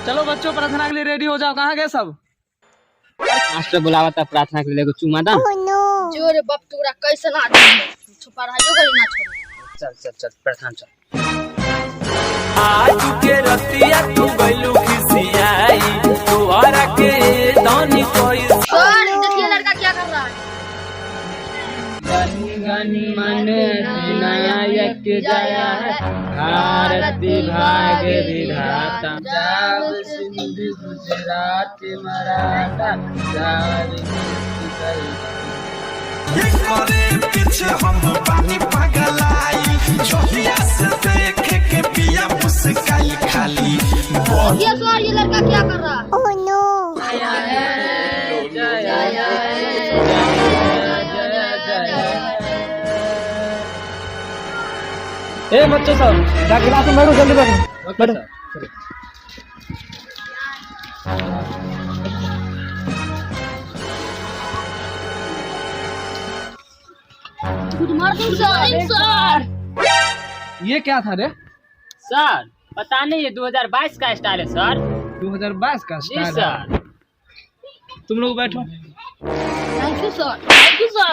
चलो बच्चों प्रार्थना के लिए रेडी हो जाओ। कहाँ गए सब? मास्टर बुलावा था प्रार्थना के लिए, चुमा था। जो रे बाप तोरा कैसे ना छुपा रहा है ना छोड़। चल चल चल प्रार्थना चल। आज के रतिया तू गइलू खिसियाई तोहरा के दानी कोई। सर देखिए लड़का क्या कर रहा है। गनी मन नया एक जाया भारती भाग्य विधाता जाब सिंधु गुजरात मराठा पीछे हम पानी पगलाई छोटिया से देख के पिया मुस्काई खाली। ये सर ये लड़का क्या कर रहा है। Oh no. ए बच्चों सब जाके क्लास में बैठो, जल्दी बैठो बैठो। Good morning sir. ये क्या था रे? सर पता नहीं, ये 2022 का स्टाइल है सर। 2022 का जी स्टाइल है। सर। तुम लोग बैठो। Thank you sir. Thank you sir.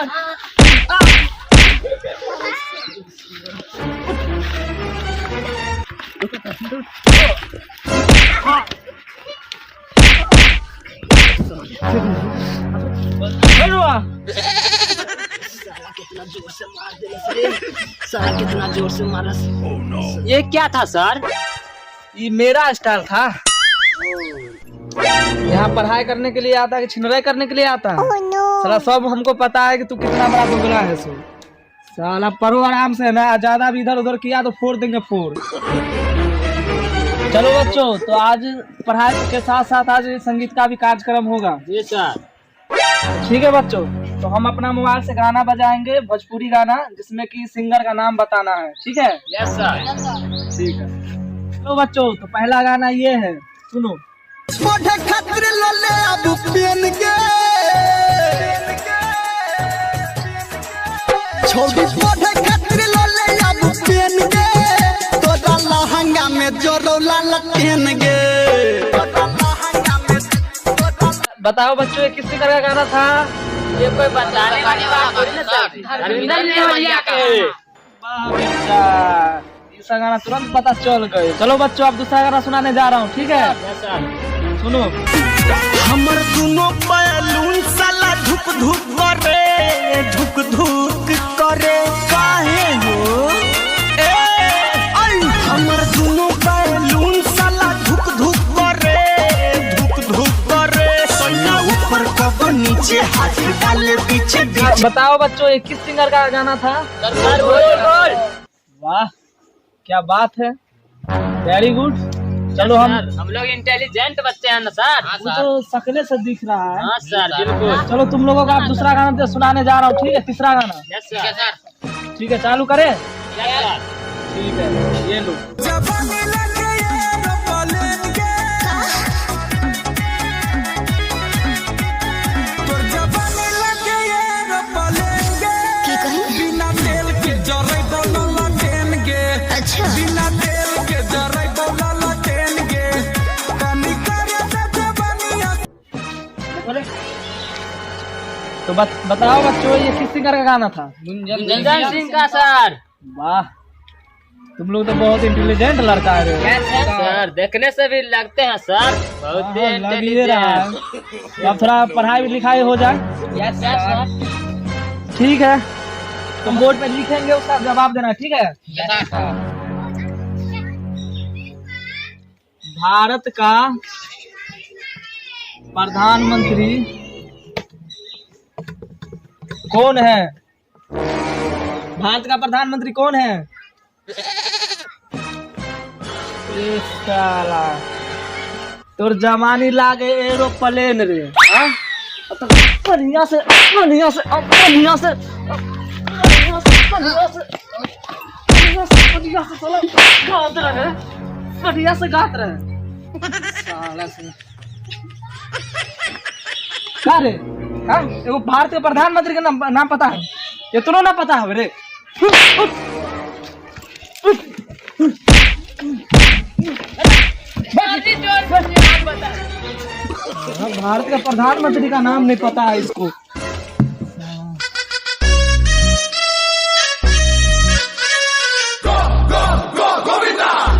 कितना जोर से मारा। ये क्या था सर? ये मेरा स्टाइल था। यहाँ पढ़ाई करने के लिए आता है कि छिनराई करने के लिए आता है? साला सब हमको पता है कि तू कितना बड़ा दोगला है। सो साला पढ़ो आराम से ना, ज्यादा भी इधर उधर किया तो फोड़ देंगे फोड़। चलो बच्चों, तो आज पढ़ाई के साथ साथ आज संगीत का भी कार्यक्रम होगा। जी सर। ठीक है बच्चों, तो हम अपना मोबाइल से गाना बजाएंगे, भोजपुरी गाना, जिसमें कि सिंगर का नाम बताना है। ठीक है? Yes sir. ठीक है। तो बच्चों, तो पहला गाना ये है, सुनो। बताओ बच्चों, ये किस सिंगर का गाना था? ये कोई बताने वाली बात थोड़ी ना सर। धर्मेंद्र नेवलिया के। वाह बेटा, इसका गाना तुरंत पता चल गए। चलो बच्चों, अब दूसरा गाना सुनाने जा रहा हूँ। ठीक है? Yes sir. सुनो। हमर दोनों बैलून साला धुक धुक करे, धुक धुक करे काहे हो? हमर दोनों बैलून साला धुक धुक करे, धुक धुक करे। सोना ऊपर कब नीचे हाथ डाले पीछे पीछे। बताओ बच्चों, ये किस सिंगर का गाना था? सर बोल। वाह क्या बात है, वेरी गुड। चलो हम लोग इंटेलिजेंट बच्चे हैं ना सर। वो तो सकले से दिख रहा है। हाँ सर बिल्कुल। चलो तुम लोगों का आप दूसरा गाना सुनाने जा रहा हूँ। ठीक है? तीसरा गाना। Yes sir. ठीक है, चालू करें? Yes sir. ठीक है, ये लो। तो बताओ बच्चों, ये किस सिंगर का गाना था? गुंजन सिंह का सर। वाह, तुम लोग तो बहुत इंटेलिजेंट लड़का है। सर देखने से भी लगते हैं सर बहुत ही लग ही रहा है। इंटेलिजेंट। अब थोड़ा पढ़ाई लिखाई हो जाए। Yes sir. ठीक है, तुम बोर्ड पे लिखेंगे, उसका जवाब देना। ठीक है? भारत का प्रधानमंत्री कौन है? भारत का प्रधानमंत्री कौन है? साला तोर जमानी लागे एरोप्लेन रे। हाँ? तो बढ़िया से बढ़िया से बढ़िया से बढ़िया से बढ़िया से बढ़िया से साला गाते रहे, बढ़िया से गाते रहे साला से। क्या रे? हाँ, एगो भारतीय प्रधानमंत्री का नाम पता है? ये तो ना पता है रे। भारत का प्रधानमंत्री का नाम नहीं पता है इसको।